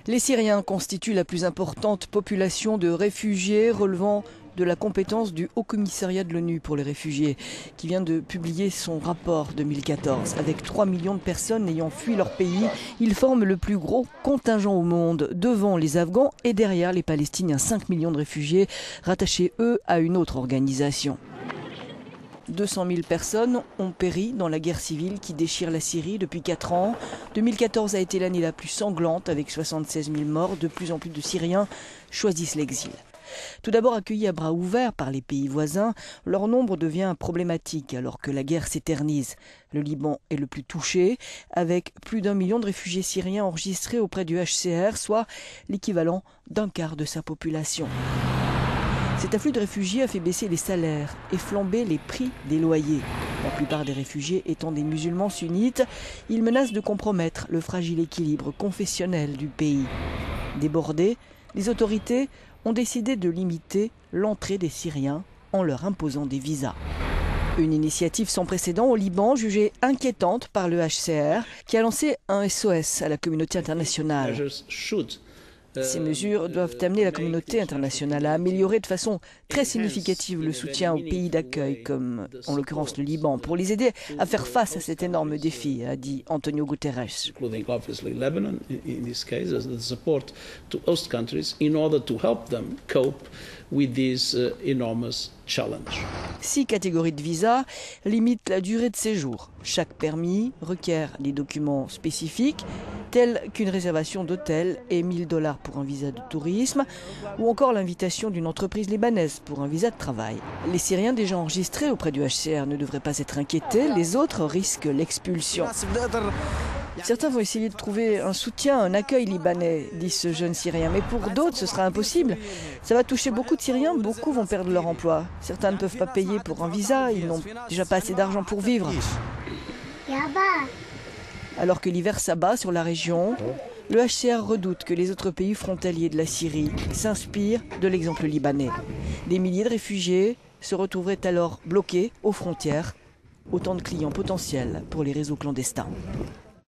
Les Syriens constituent la plus importante population de réfugiés relevant de la compétence du Haut Commissariat de l'ONU pour les réfugiés, qui vient de publier son rapport 2014. Avec 3 millions de personnes ayant fui leur pays, ils forment le plus gros contingent au monde, devant les Afghans et derrière les Palestiniens. 5 millions de réfugiés rattachés, eux, à une autre organisation. 200 000 personnes ont péri dans la guerre civile qui déchire la Syrie depuis 4 ans. 2014 a été l'année la plus sanglante avec 76 000 morts. De plus en plus de Syriens choisissent l'exil. Tout d'abord accueillis à bras ouverts par les pays voisins, leur nombre devient problématique alors que la guerre s'éternise. Le Liban est le plus touché, avec plus d'1 million de réfugiés syriens enregistrés auprès du HCR, soit l'équivalent d'un quart de sa population. Cet afflux de réfugiés a fait baisser les salaires et flamber les prix des loyers. La plupart des réfugiés étant des musulmans sunnites, ils menacent de compromettre le fragile équilibre confessionnel du pays. Débordés, les autorités ont décidé de limiter l'entrée des Syriens en leur imposant des visas. Une initiative sans précédent au Liban, jugée inquiétante par le HCR, qui a lancé un SOS à la communauté internationale. Ces mesures doivent amener la communauté internationale à améliorer de façon très significative le soutien aux pays d'accueil, comme en l'occurrence le Liban, pour les aider à faire face à cet énorme défi, a dit Antonio Guterres. Challenge. 6 catégories de visas limitent la durée de séjour. Chaque permis requiert des documents spécifiques, tels qu'une réservation d'hôtel et $1000 pour un visa de tourisme, ou encore l'invitation d'une entreprise libanaise pour un visa de travail. Les Syriens déjà enregistrés auprès du HCR ne devraient pas être inquiétés, les autres risquent l'expulsion. Certains vont essayer de trouver un soutien, un accueil libanais, dit ce jeune Syrien. Mais pour d'autres, ce sera impossible. Ça va toucher beaucoup de Syriens, beaucoup vont perdre leur emploi. Certains ne peuvent pas payer pour un visa, ils n'ont déjà pas assez d'argent pour vivre. Alors que l'hiver s'abat sur la région, le HCR redoute que les autres pays frontaliers de la Syrie s'inspirent de l'exemple libanais. Des milliers de réfugiés se retrouveraient alors bloqués aux frontières, autant de clients potentiels pour les réseaux clandestins.